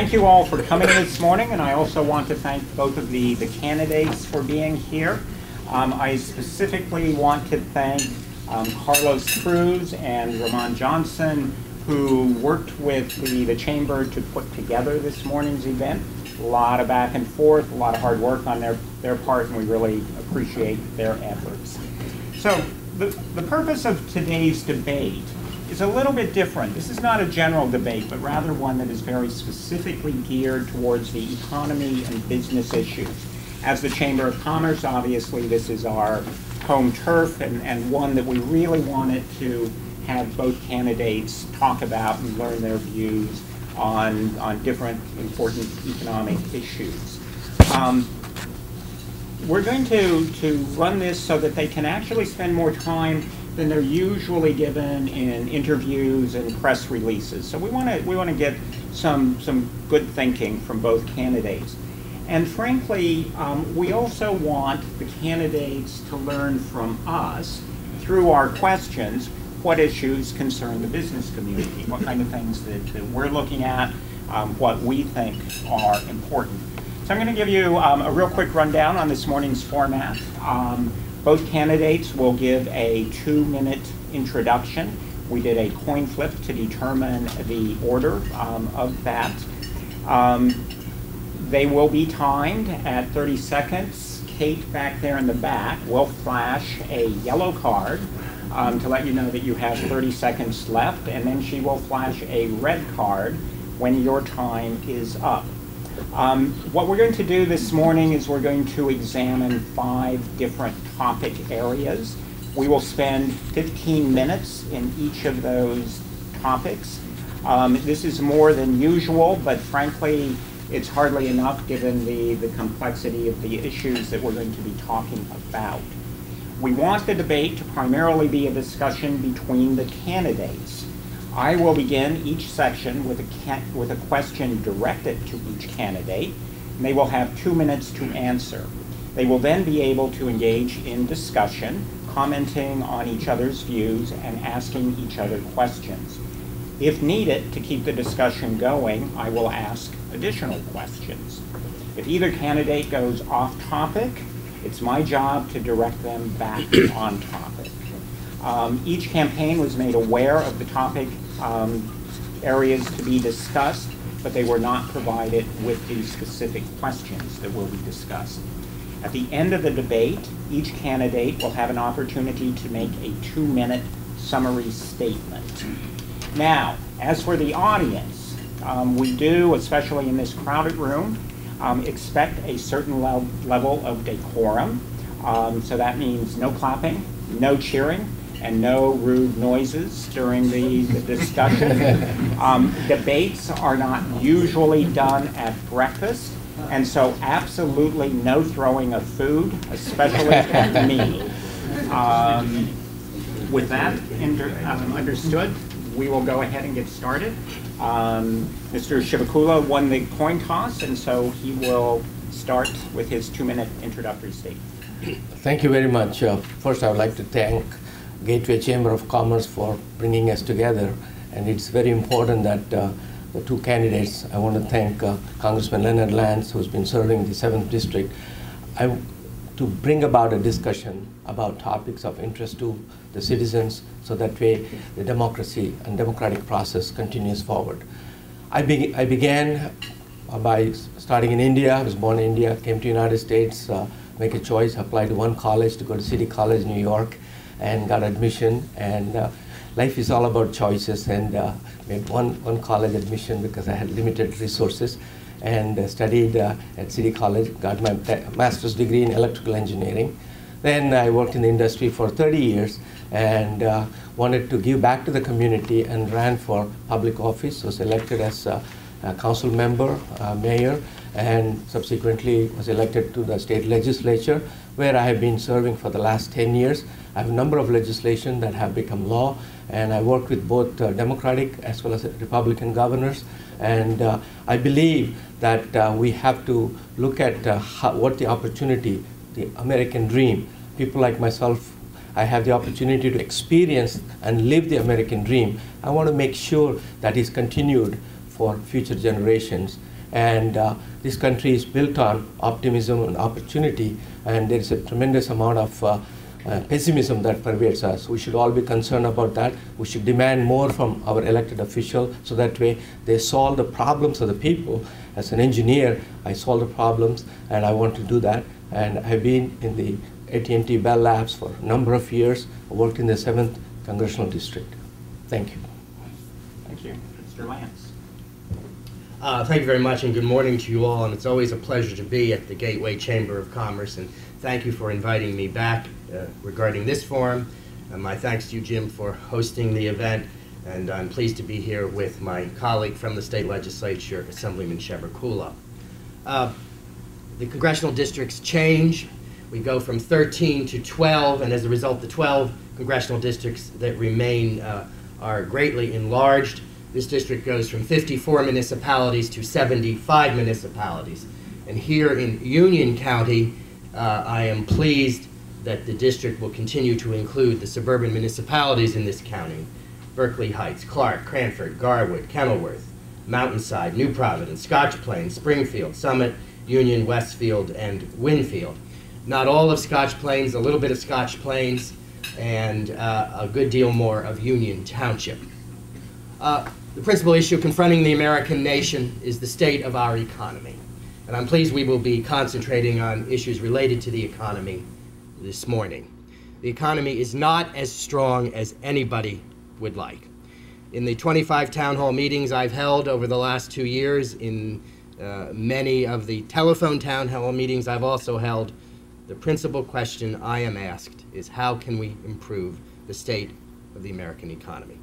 thank you all for coming this morning, and I also want to thank both of the candidates for being here. I specifically want to thank Carlos Cruz and Ramon Johnson, who worked with the Chamber to put together this morning's event. A lot of back and forth, a lot of hard work on their part, and we really appreciate their efforts. So the purpose of today's debate is a little bit different. This is not a general debate, but rather one that is very specifically geared towards the economy and business issues. As the Chamber of Commerce, obviously, this is our home turf, and one that we really wanted to have both candidates talk about and learn their views on different important economic issues. We're going to run this so that they can actually spend more time than they're usually given in interviews and press releases. So we want to get some good thinking from both candidates. And frankly, we also want the candidates to learn from us through our questions what issues concern the business community, what kind of things that we're looking at, what we think are important. So I'm going to give you a real quick rundown on this morning's format. Both candidates will give a 2-minute introduction. We did a coin flip to determine the order of that. They will be timed at 30 seconds. Kate back there in the back will flash a yellow card to let you know that you have 30 seconds left, and then she will flash a red card when your time is up. What we're going to do this morning is we're going to examine 5 different topic areas. We will spend 15 minutes in each of those topics. This is more than usual, but frankly, it's hardly enough given the complexity of the issues that we're going to be talking about. We want the debate to primarily be a discussion between the candidates. I will begin each section with a question directed to each candidate, and they will have 2 minutes to answer. They will then be able to engage in discussion, commenting on each other's views and asking each other questions. If needed, to keep the discussion going, I will ask additional questions. If either candidate goes off topic, it's my job to direct them back on topic. Each campaign was made aware of the topic areas to be discussed, but they were not provided with the specific questions that will be discussed. At the end of the debate, each candidate will have an opportunity to make a 2-minute summary statement. Now, as for the audience, we do, especially in this crowded room, expect a certain level of decorum. So that means no clapping, no cheering, and no rude noises during the discussion. Debates are not usually done at breakfast, and so absolutely no throwing of food, especially at me. With that understood, we will go ahead and get started. Mr. Chivukula won the coin toss, and so he will start with his 2-minute introductory statement. Thank you very much. First, I would like to thank Gateway Chamber of Commerce for bringing us together, and it's very important that the 2 candidates, I want to thank Congressman Leonard who's been serving the 7th District, to bring about a discussion about topics of interest to the citizens, so that way the democracy and democratic process continues forward. I began by starting in India. I was born in India, came to the United States, make a choice, applied to one college to go to City College, New York, and got admission. And life is all about choices, and made one college admission because I had limited resources, and studied at City College, got my master's degree in electrical engineering. Then I worked in the industry for 30 years and wanted to give back to the community and ran for public office, was elected as a council member, mayor, and subsequently was elected to the state legislature, where I have been serving for the last 10 years. I have a number of legislation that have become law, and I worked with both Democratic as well as Republican governors. And I believe that we have to look at what the opportunity, the American dream. People like myself, I have the opportunity to experience and live the American dream. I want to make sure that is continued for future generations. And this country is built on optimism and opportunity, and there is a tremendous amount of pessimism that pervades us. We should all be concerned about that. We should demand more from our elected officials so that way they solve the problems of the people. As an engineer, I solve the problems, and I want to do that. And I've been in the AT&T Bell Labs for a number of years. I worked in the 7th Congressional District. Thank you. Thank you. Mr. Lance. Thank you very much, and good morning to you all. And it's always a pleasure to be at the Gateway Chamber of Commerce. And thank you for inviting me back regarding this forum. My thanks to you, Jim, for hosting the event. And I'm pleased to be here with my colleague from the state legislature, Assemblyman Chivukula. The congressional districts change. We go from 13 to 12, and as a result, the 12 congressional districts that remain are greatly enlarged. This district goes from 54 municipalities to 75 municipalities. And here in Union County, I am pleased that the district will continue to include the suburban municipalities in this county: Berkeley Heights, Clark, Cranford, Garwood, Kenilworth, Mountainside, New Providence, Scotch Plains, Springfield, Summit, Union, Westfield, and Winfield. Not all of Scotch Plains, a little bit of Scotch Plains, and a good deal more of Union Township. The principal issue confronting the American nation is the state of our economy. And I'm pleased we will be concentrating on issues related to the economy this morning. The economy is not as strong as anybody would like. In the 25 town hall meetings I've held over the last 2 years, in many of the telephone town hall meetings I've also held, the principal question I am asked is, how can we improve the state of the American economy?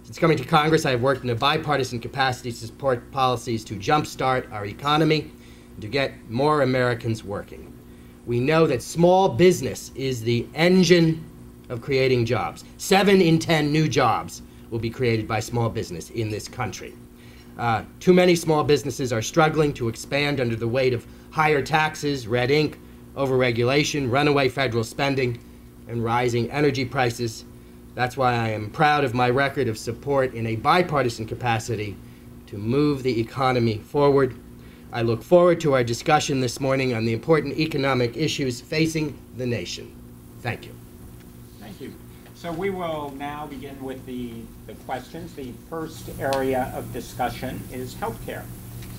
Since coming to Congress, I have worked in a bipartisan capacity to support policies to jumpstart our economy and to get more Americans working. We know that small business is the engine of creating jobs. 7 in 10 new jobs will be created by small business in this country. Too many small businesses are struggling to expand under the weight of higher taxes, red ink, overregulation, runaway federal spending, and rising energy prices. That's why I am proud of my record of support in a bipartisan capacity to move the economy forward. I look forward to our discussion this morning on the important economic issues facing the nation. Thank you. Thank you. So we will now begin with the questions. The first area of discussion is healthcare.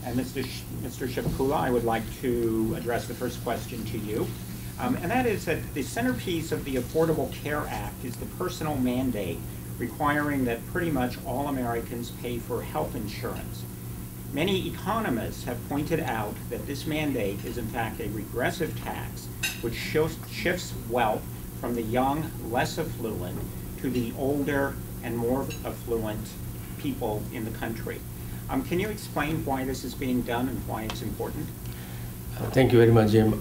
And Mr. Chivukula, I would like to address the first question to you. And that is that the centerpiece of the Affordable Care Act is the personal mandate requiring that pretty much all Americans pay for health insurance. Many economists have pointed out that this mandate is in fact a regressive tax which shifts wealth from the young, less affluent to the older and more affluent people in the country. Can you explain why this is being done and why it's important? Thank you very much, Jim.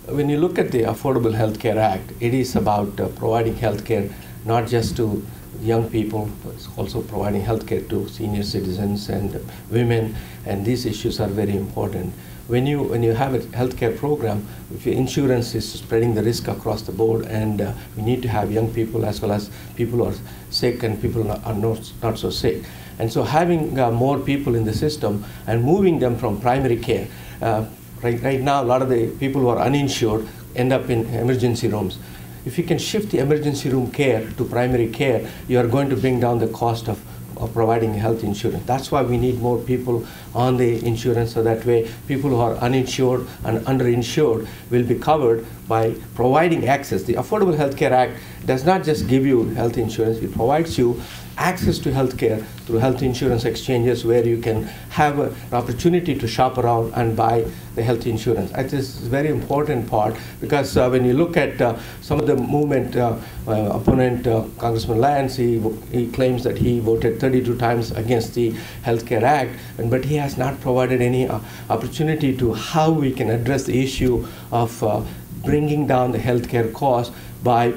When you look at the Affordable Health Care Act, it is about providing health care not just to young people, but it's also providing health care to senior citizens and women, and these issues are very important. When you have a healthcare program, if your insurance is spreading the risk across the board, and we need to have young people as well as people who are sick and people who are not so sick. And so having more people in the system and moving them from primary care. Right now, a lot of the people who are uninsured end up in emergency rooms. If you can shift the emergency room care to primary care, you are going to bring down the cost of providing health insurance. That's why we need more people on the insurance, so that way people who are uninsured and underinsured will be covered by providing access. The Affordable Health Care Act does not just give you health insurance, it provides you access to health care through health insurance exchanges where you can have an opportunity to shop around and buy the health insurance. It is a very important part because when you look at some of the movement opponent, Congressman Lance, he claims that he voted 32 times against the Health Care Act, but he has not provided any opportunity to how we can address the issue of bringing down the health care cost by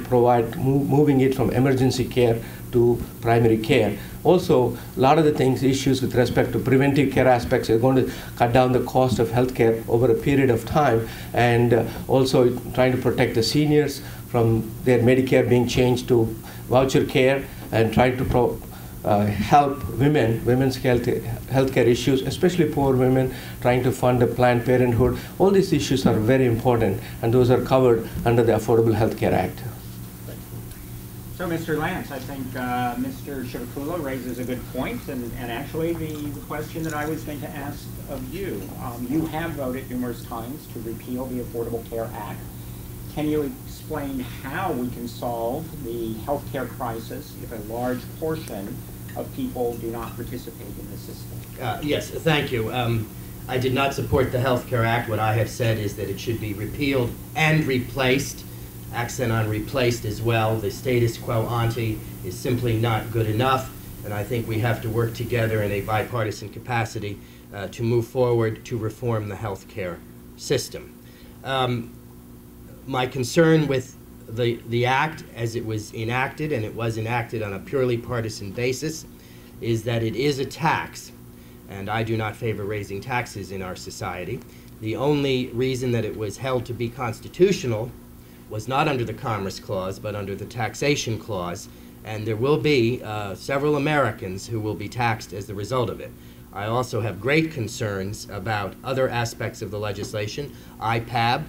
moving it from emergency care to primary care. Also, a lot of the issues with respect to preventive care aspects are going to cut down the cost of health care over a period of time, and also trying to protect the seniors from their Medicare being changed to voucher care, and trying to help women's healthcare issues, especially poor women trying to fund a Planned Parenthood. All these issues are very important, and those are covered under the Affordable Health Care Act. So, Mr. Lance, I think Mr. Chivukula raises a good point, and actually the question that I was going to ask of you. You have voted numerous times to repeal the Affordable Care Act. Can you explain how we can solve the health care crisis if a large portion of people do not participate in the system? Yes, thank you. I did not support the Health Care Act. What I have said is that it should be repealed and replaced. Accent on replaced as well. The status quo ante is simply not good enough, and I think we have to work together in a bipartisan capacity to move forward to reform the health care system. My concern with the act as it was enacted, and it was enacted on a purely partisan basis, is that it is a tax, and I do not favor raising taxes in our society. The only reason that it was held to be constitutional was not under the Commerce Clause, but under the Taxation Clause, and there will be several Americans who will be taxed as the result of it. I also have great concerns about other aspects of the legislation, IPAB,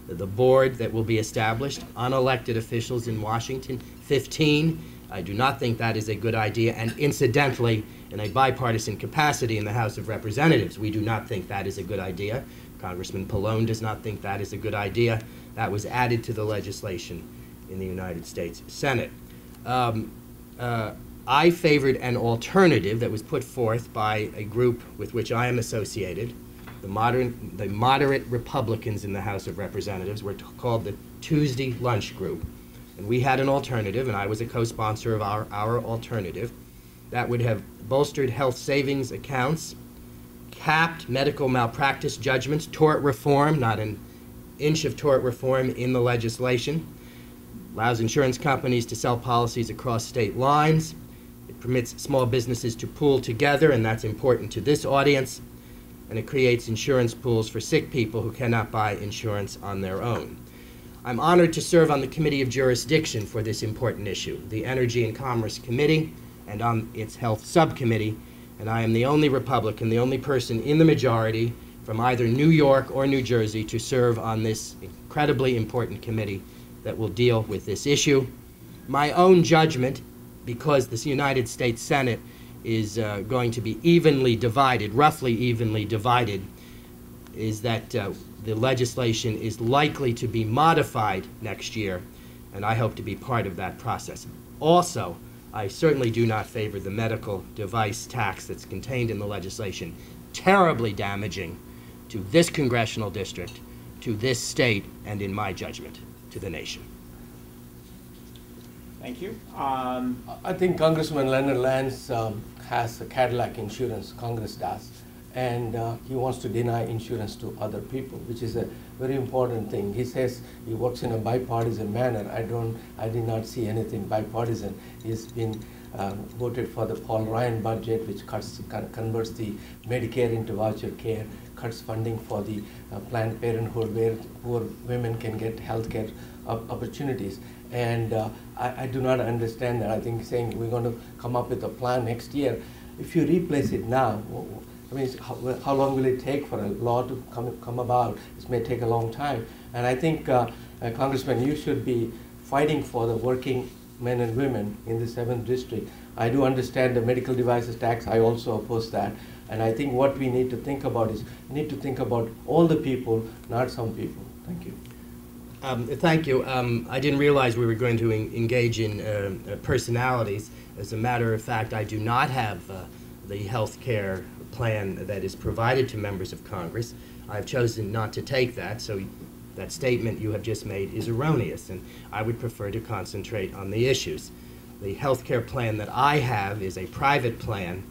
the board that will be established, unelected officials in Washington, 15. I do not think that is a good idea, and incidentally, in a bipartisan capacity in the House of Representatives, we do not think that is a good idea. Congressman Pallone does not think that is a good idea. That was added to the legislation in the United States Senate. I favored an alternative that was put forth by a group with which I am associated. The moderate Republicans in the House of Representatives were called the Tuesday Lunch Group. And we had an alternative, and I was a co-sponsor of our alternative, that would have bolstered health savings accounts, capped medical malpractice judgments, tort reform, not an inch of tort reform in the legislation, allows insurance companies to sell policies across state lines. It permits small businesses to pool together, and that's important to this audience. And it creates insurance pools for sick people who cannot buy insurance on their own. I'm honored to serve on the Committee of Jurisdiction for this important issue, the Energy and Commerce Committee, and on its Health Subcommittee, and I am the only Republican, the only person in the majority from either New York or New Jersey to serve on this incredibly important committee that will deal with this issue. My own judgment, because this United States Senate is going to be evenly divided, roughly evenly divided, is that the legislation is likely to be modified next year, and I hope to be part of that process. Also, I certainly do not favor the medical device tax that's contained in the legislation, terribly damaging to this congressional district, to this state, and in my judgment, to the nation. Thank you. I think Congressman Leonard Lance has a Cadillac insurance, Congress does, and he wants to deny insurance to other people, which is a very important thing. He says he works in a bipartisan manner. I did not see anything bipartisan. He's been voted for the Paul Ryan budget, which converts the Medicare into voucher care, cuts funding for the Planned Parenthood, where poor women can get health care opportunities. And I do not understand that. I think saying we're going to come up with a plan next year. If you replace it now, I mean, how long will it take for a law to come about? It may take a long time. And I think, Congressman, you should be fighting for the working men and women in the 7th District. I do understand the medical devices tax. I also oppose that. And I think what we need to think about is we need to think about all the people, not some people. Thank you. Thank you. I didn't realize we were going to engage in personalities. As a matter of fact, I do not have the health care plan that is provided to members of Congress. I've chosen not to take that, so that statement you have just made is erroneous, and I would prefer to concentrate on the issues. The health care plan that I have is a private plan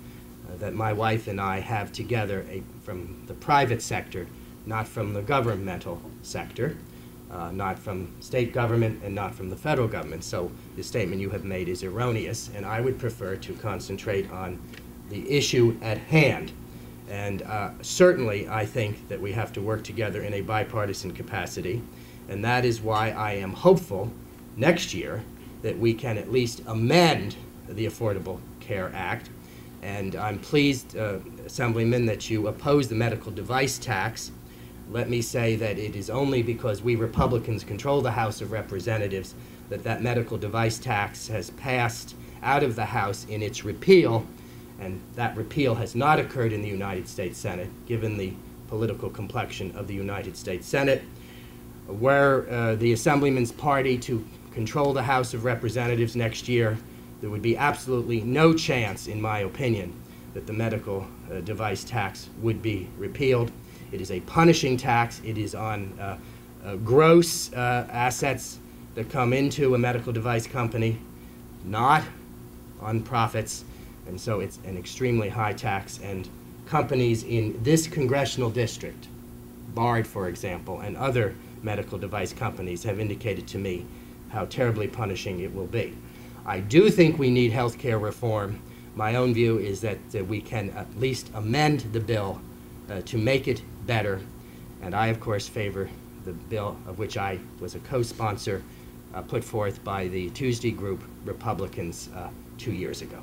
that my wife and I have together from the private sector, not from the governmental sector, not from state government and not from the federal government. So the statement you have made is erroneous, and I would prefer to concentrate on the issue at hand. And certainly I think that we have to work together in a bipartisan capacity, and that is why I am hopeful next year that we can at least amend the Affordable Care Act. And I'm pleased, Assemblyman, that you oppose the medical device tax. Let me say that it is only because we Republicans control the House of Representatives that that medical device tax has passed out of the House in its repeal, and that repeal has not occurred in the United States Senate, given the political complexion of the United States Senate. Were the Assemblyman's party to control the House of Representatives next year, there would be absolutely no chance, in my opinion, that the medical device tax would be repealed. It is a punishing tax. It is on gross assets that come into a medical device company, not on profits, and so it's an extremely high tax, and companies in this congressional district, Bard, for example, and other medical device companies have indicated to me how terribly punishing it will be. I do think we need health care reform. My own view is that we can at least amend the bill to make it better, and I, of course, favor the bill of which I was a co-sponsor, put forth by the Tuesday Group Republicans 2 years ago.